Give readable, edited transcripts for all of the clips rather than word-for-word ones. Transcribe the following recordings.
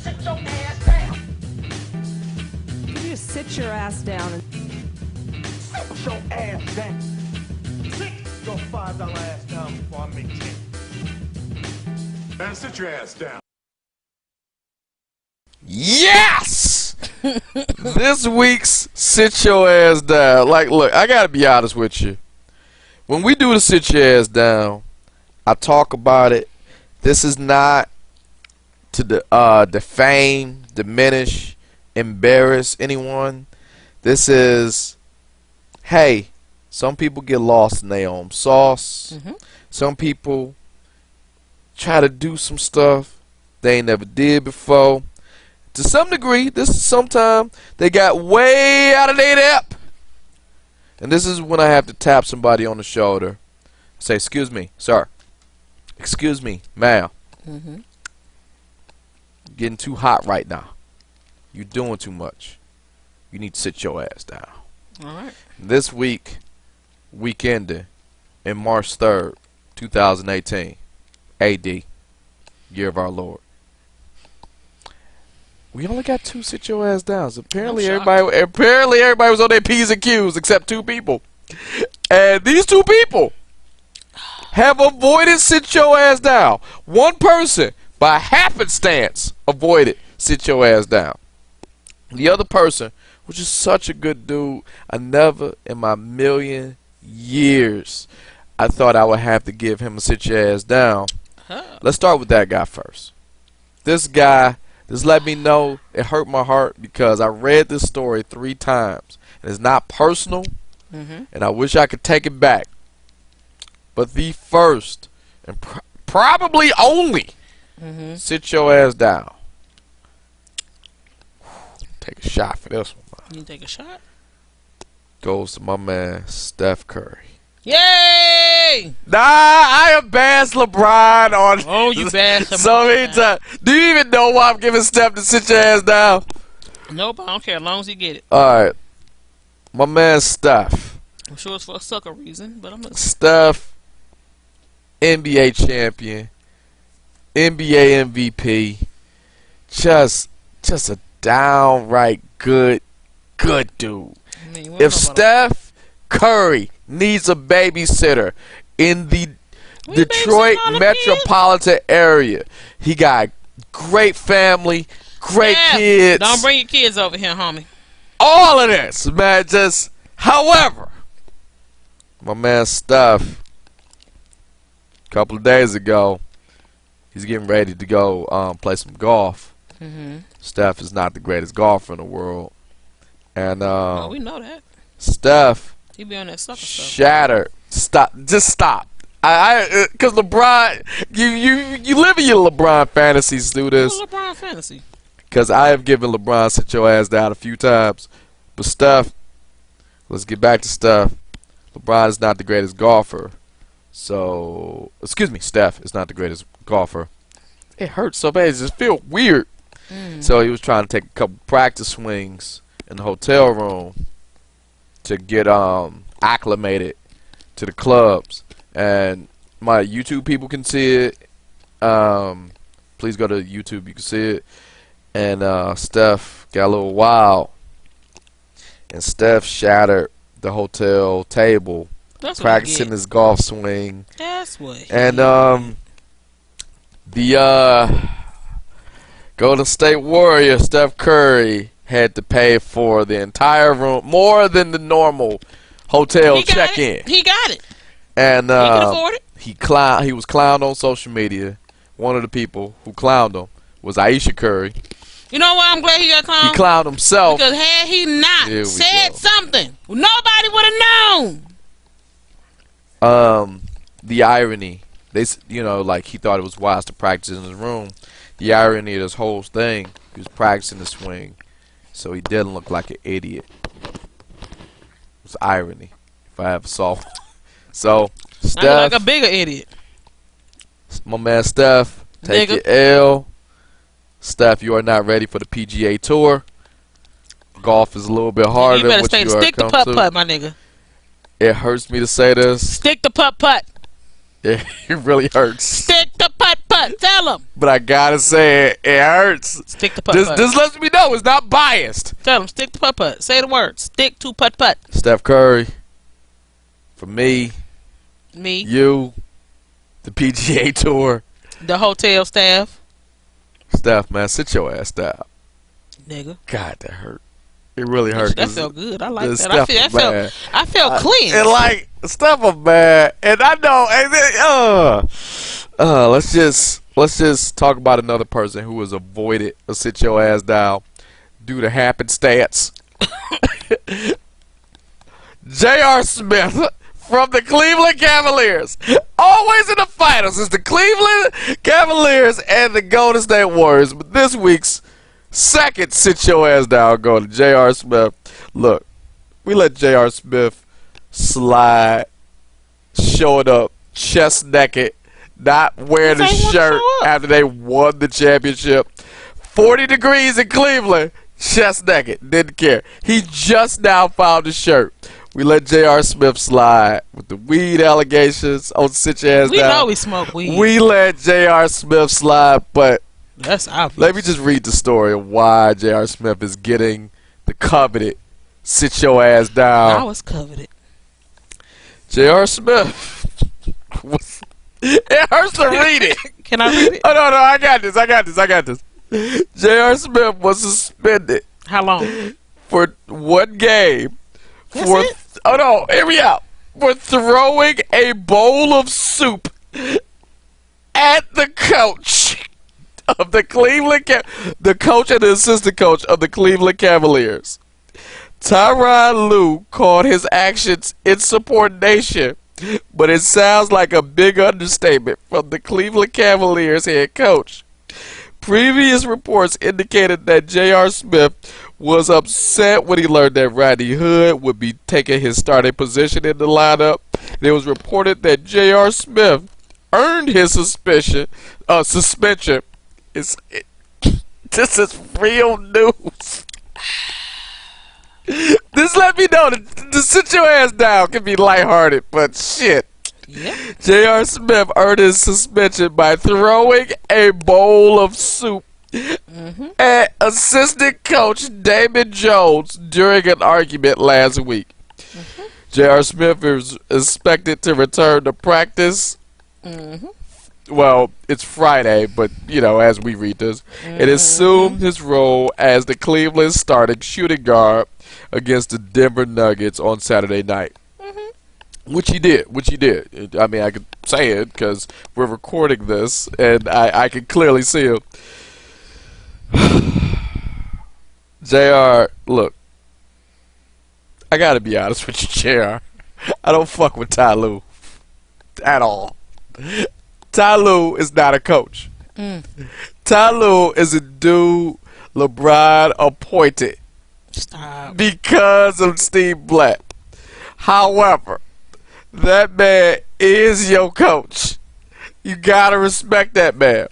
Sit your ass down. You just sit your ass down and Sit your ass down. Sit your $5 ass down before I make 10. Man, sit your ass down. Yes! This week's Sit Your Ass Down. Like, look, I gotta be honest with you. When we do the Sit Your Ass Down, I talk about it. This is not to defame, diminish, embarrass anyone. This is, hey, some people get lost in their own sauce. Some people try to do some stuff they ain't never did before. To some degree, this is sometime they got way out of their depth. And this is when I have to tap somebody on the shoulder. Say, excuse me, sir. Excuse me, ma'am. Getting too hot right now. You're doing too much. You need to sit your ass down. Alright. This weekend, in March 3rd, 2018, AD, year of our Lord. We only got 2 sit your ass downs. Apparently everybody was on their P's and Q's except 2 people. And these 2 people have avoided sit your ass down. One person, by happenstance, avoided sit your ass down. The other person, which is such a good dude, I never in my million years I thought I would have to give him a sit your ass down. Let's start with that guy first. This guy just let me know it hurt my heart because I read this story 3 times. And it's not personal, and I wish I could take it back. But the first and probably only sit your ass down. Take a shot for this one. You take a shot? Goes to my man Steph Curry. Yay! Nah, I have bashed LeBron on. Oh, you bashed him so many times. Do you even know why I'm giving Steph to sit your ass down? Nope, I don't care as long as he get it. Alright. My man Steph. I'm sure it's for a sucker reason, but I'm listening. Steph, NBA champion, NBA MVP. Just a downright good dude. I mean, If Steph Curry needs a babysitter in the Detroit metropolitan area, he got great family, great kids. Don't bring your kids over here, homie. All of this, man. Just, however, my man Steph, a couple of days ago, he's getting ready to go play some golf. Steph is not the greatest golfer in the world, and oh, we know that. Steph, he be on that sucker stuff. Shattered. Stop. Just stop. Cause LeBron, you live in your LeBron fantasies through this. What's LeBron fantasy? Cause I have given LeBron sit your ass down a few times, but Steph, let's get back to Steph. LeBron is not the greatest golfer, so excuse me, Steph is not the greatest golfer. It hurts so bad. It just feels weird. So he was trying to take a couple practice swings in the hotel room to get acclimated to the clubs, and my YouTube people can see it. Please go to YouTube, you can see it. And Steph got a little wild, and Steph shattered the hotel table practicing his golf swing. That's what. And the Golden State Warrior Steph Curry had to pay for the entire room, more than the normal hotel check-in. He got it. And he can afford it. He was clowned on social media. One of the people who clowned him was Aisha Curry. You know why I'm glad he got clowned? He clowned himself. Because had he not said something, nobody would have known. The irony, like he thought it was wise to practice in his room. The irony of this whole thing, he was practicing the swing, so he didn't look like an idiot. It's irony, if I ever saw one. So, Steph, I look like a bigger idiot. My man Steph, take your L. Steph, you are not ready for the PGA Tour. Golf is a little bit harder than what you are. Stick the putt-putt, my nigga. It hurts me to say this. Stick the putt-putt. It really hurts. Stick the putt-putt. Tell Tell him. but I gotta say it hurts. Stick to putt This putt. lets me know it's not biased. Tell him, stick to putt putt. Say the word. Stick to putt putt. Steph Curry, for me, Me, you, the PGA Tour. the hotel staff. Steph, man, sit your ass down. Nigga. God, that hurt. It really hurt. That felt good. I like that. Steph I felt clean. And like Steph was bad, and I know. And then, let's just talk about another person who was avoided a sit your ass down due to happenstance. J.R. Smith from the Cleveland Cavaliers, always in the finals. It's the Cleveland Cavaliers and the Golden State Warriors. But this week's second sit your ass down go to J.R. Smith. Look, we let J.R. Smith slide, showing up chest naked, not wearing a shirt after they won the championship. 40 degrees in Cleveland, chest naked, didn't care. He just now found a shirt. We let J.R. Smith slide with the weed allegations on sit your ass down. We know we smoke weed. We let J.R. Smith slide, but that's obvious. let me just read the story of why J.R. Smith is getting the coveted sit your ass down. I was coveted. J.R. Smith was, it hurts to read it. Can I read it? Oh, no, I got this. J.R. Smith was suspended. How long? For one game. That's it? Oh, no, hear me out. For throwing a bowl of soup at the coach of the the coach and the assistant coach of the Cleveland Cavaliers. Tyronn Lue called his actions insubordination, but it sounds like a big understatement from the Cleveland Cavaliers head coach. Previous reports indicated that J.R. Smith was upset when he learned that Rodney Hood would be taking his starting position in the lineup. It was reported that J.R. Smith earned his suspension. This is real news. This let me know that to sit your ass down can be lighthearted, but shit. Yeah. J.R. Smith earned his suspension by throwing a bowl of soup at assistant coach Damon Jones during an argument last week. J.R. Smith is expected to return to practice. Well, it's Friday, but, you know, as we read this, it assumed his role as the Cleveland starting shooting guard against the Denver Nuggets on Saturday night. Which he did. I mean, I could say it because we're recording this, and I can clearly see him. JR, look, I gotta be honest with you, JR. I don't fuck with Ty Lue at all. Ty Lue is not a coach. Ty Lue is a dude LeBron appointed. Stop. Because of Steve Blatt. However, that man is your coach. You gotta respect that man.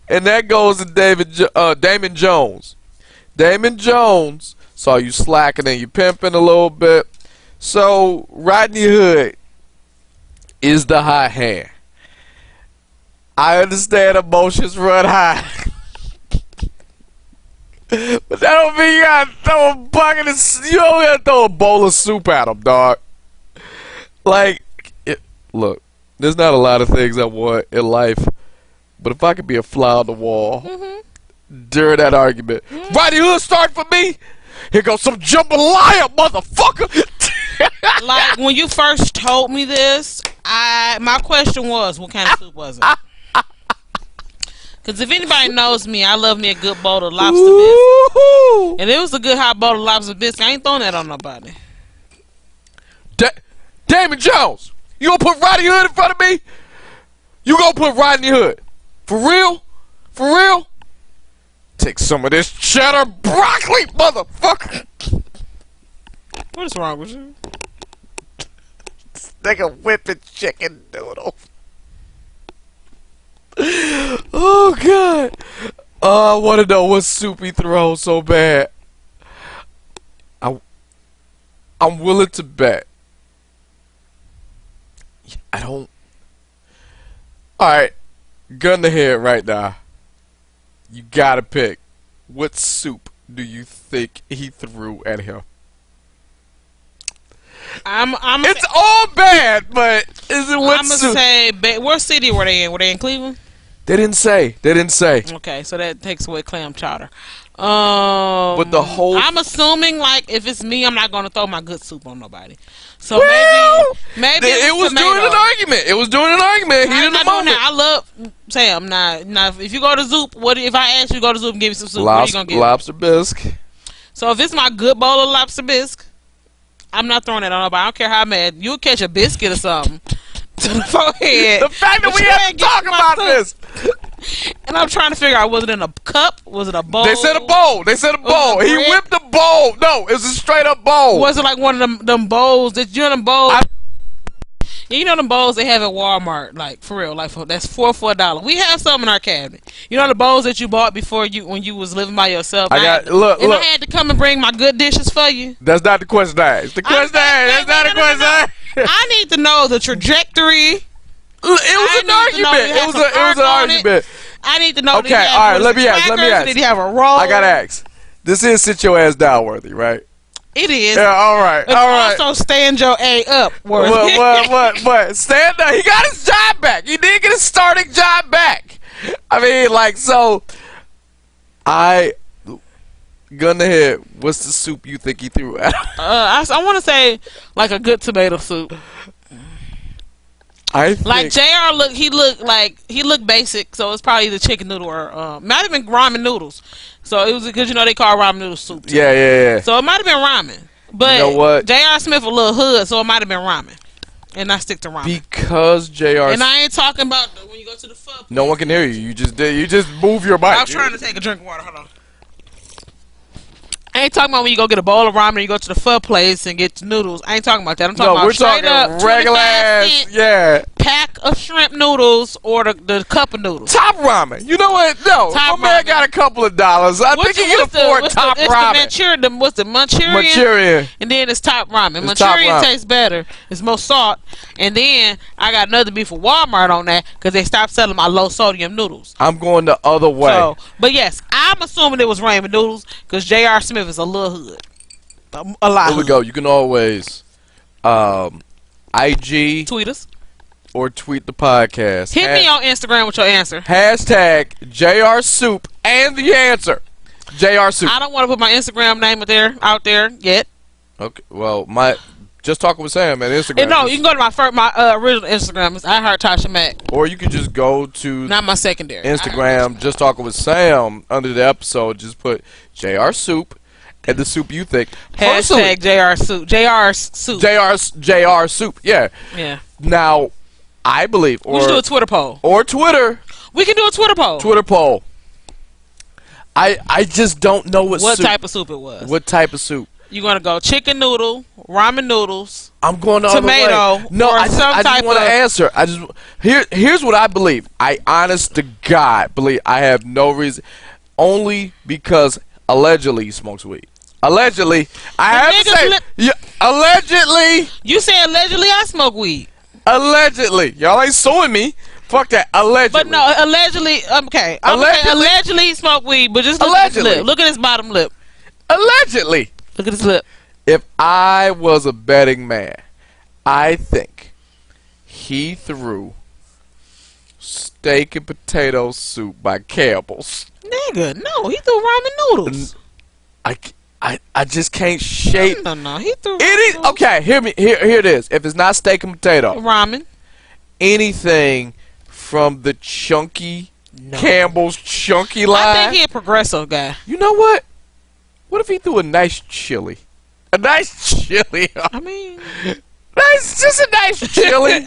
And that goes to Damon Jones. Damon Jones saw you slacking and you pimping a little bit. So Rodney Hood is the hot hand. I understand emotions run high. But that don't mean you gotta throw a bucket of, you don't gotta throw a bowl of soup at him, dog. Like, look, there's not a lot of things I want in life, but if I could be a fly on the wall during that argument, Rodney Hood start for me. Here goes some jambalaya, motherfucker. Like when you first told me this, my question was, what kind of soup was it? Because if anybody knows me, I love me a good bowl of lobster biscuit. And it was a good hot bowl of lobster biscuit. I ain't throwing that on nobody. Damon Jones, you gonna put Rodney Hood in front of me? You gonna put Rodney Hood? For real? For real? Take some of this cheddar broccoli, motherfucker. What is wrong with you? This nigga whipping chicken noodles. Oh, God. I want to know what soup he throws so bad. I'm willing to bet. I don't. Alright. Gun to head right now. You gotta pick. What soup do you think he threw at him? It's all bad, but is it what soup? I'm gonna say, what city were they in? Were they in Cleveland? They didn't say. Okay, so that takes away clam chowder. But the whole... I'm assuming, like, if it's me, I'm not gonna throw my good soup on nobody. So maybe it was doing an argument. It was doing an argument. He didn't know that. I love Sam. Now, if you go to Zoop, if I ask you to go to Zoop and give me some soup, what are you gonna get? Lobster bisque. So if it's my good bowl of lobster bisque, I'm not throwing it on nobody. I don't care how mad. You'll catch a biscuit or something to the forehead. The fact that we have to talk about this. And I'm trying to figure out, was it in a cup? Was it a bowl? They said a bowl. He whipped a bowl. No, it was a straight up bowl. Was it like one of them bowls that, you know, them bowls? You know them bowls they have at Walmart, like for real, like that's $4 for $1. We have some in our cabinet. You know the bowls that you bought before when you was living by yourself. I had to come and bring my good dishes for you. That's not the question I asked. That's not the question I asked. I need to know the trajectory. It was an argument. It was an argument. I need to know. Okay, all right. Let me ask. Did he have a roll? I gotta ask. This is sit your ass down worthy, right? It is. Yeah. All right. Also, stand your A up worthy. What? Stand up. He got his job back. He did get his starting job back. I mean, like, so. Gun to head. What's the soup you think he threw at him? I want to say like a good tomato soup. I think like JR he looked basic, so it's probably the chicken noodle or might have been ramen noodles. So it was because they call ramen noodles soup too. Yeah. So it might have been ramen, but you know what? JR Smith a little hood, so it might have been ramen, and I stick to ramen because JR. And I ain't talking about when you go to the pub. No one can hear you. You just move your mic. I was trying to take a drink of water. Hold on. I ain't talking about when you go get a bowl of ramen and you go to the pho place and get noodles. I ain't talking about that. I'm talking about straight up regular ass, pack of shrimp noodles or the cup of noodles. Top ramen. You know what? No, my man got a couple of dollars. I think he can afford top ramen. What's the Manchurian? Manchurian. And then it's top ramen. Manchurian tastes better. It's more salt. And then I got another beef for Walmart on that because they stopped selling my low sodium noodles. I'm going the other way. So, but yes, I'm assuming it was ramen noodles because J.R. Smith is a little hood. A lot. Here we go. You can always IG tweet us or tweet the podcast. Hit me on Instagram with your answer. Hashtag JR Soup and the answer. JR Soup. I don't want to put my Instagram name out there yet. Okay. Well, just talking with Sam at Instagram. No, you can go to my original Instagram. It's iHeartTashaMac. Or you can just go to not my secondary Instagram. Just talking with Sam under the episode. Just put JR Soup and the soup you think. Hashtag JR Soup. JR Soup. Yeah. Yeah. Now, I believe. We should do a Twitter poll. Or Twitter. We can do a Twitter poll. Twitter poll. I just don't know what type of soup it was. What type of soup? You gonna go chicken noodle, ramen noodles? I'm going on tomato. The way. No, I just want to answer. Here's what I believe. I honest to God believe. I have no reason. Only because allegedly he smokes weed. Allegedly, I have to say. Allegedly. You say allegedly I smoke weed. Allegedly, y'all ain't suing me. Fuck that. Allegedly. But no, allegedly. Okay. Allegedly he smoke weed, but just look at his lip. Look at his bottom lip. Allegedly. Look at his lip. If I was a betting man, I think he threw steak and potato soup by Campbell's. Nigga, no, he threw ramen noodles. I just can't shake. No, he threw. It is okay. Hear me. Here it is. If it's not steak and potato, ramen, anything from the chunky Campbell's chunky line. I think he a progressive guy. You know what? What if he threw a nice chili? A nice chili. I mean, just a nice chili.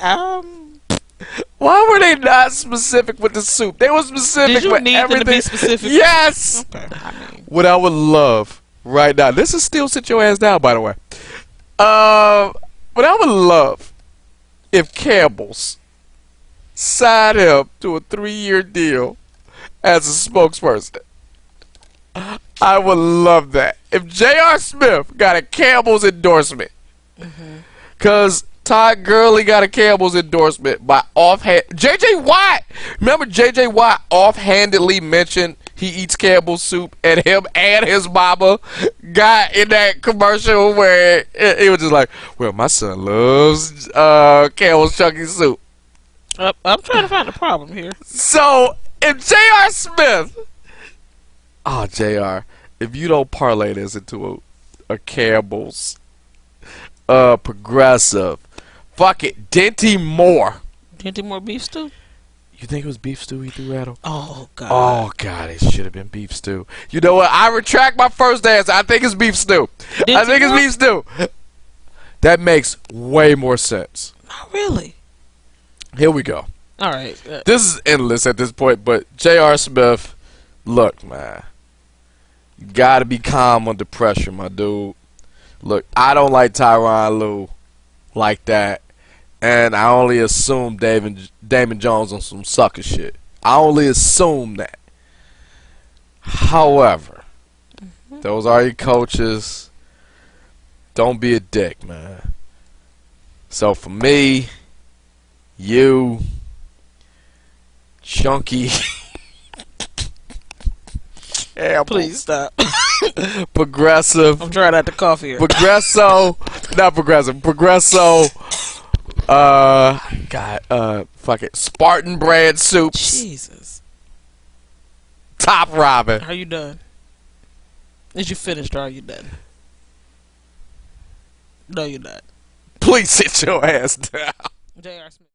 Why were they not specific with the soup? They were specific with everything. Did you need them to be specific? Yes. Okay. I mean, what I would love right now. This is still sit your ass down, by the way. What I would love if Campbell's signed him to a 3-year deal as a spokesperson. I would love that. If J.R. Smith got a Campbell's endorsement. Because Todd Gurley got a Campbell's endorsement by offhand. J.J. Watt. Remember J.J. Watt offhandedly mentioned he eats Campbell's soup, and him and his mama got in that commercial where it was just like, well, my son loves Campbell's chunky soup. I'm trying to find the problem here. So if J.R. Smith, J.R., if you don't parlay this into a Campbell's progressive, fuck it, Dinty Moore. Dinty Moore beef stew? You think it was beef stew he threw at him? Oh, God. Oh, God, it should have been beef stew. You know what? I retract my first answer. I think it's beef stew. I think it's beef stew. That makes way more sense. Not really. Here we go. All right. This is endless at this point, but J.R. Smith, look, man. You got to be calm under pressure, my dude. Look, I don't like Tyronn Lue like that. And I only assume Damon Jones on some sucker shit. I only assume that. However, those are your coaches. Don't be a dick, man. So for me, you, Chunky, Please stop. Progressive. I'm trying not to cough here. Progresso, not Progressive. Progresso. Fuck it. Spartan brand soups. Jesus. Top Robin. Are you done? Is you finished or are you done? No, you're not. Please sit your ass down. J.R. Smith.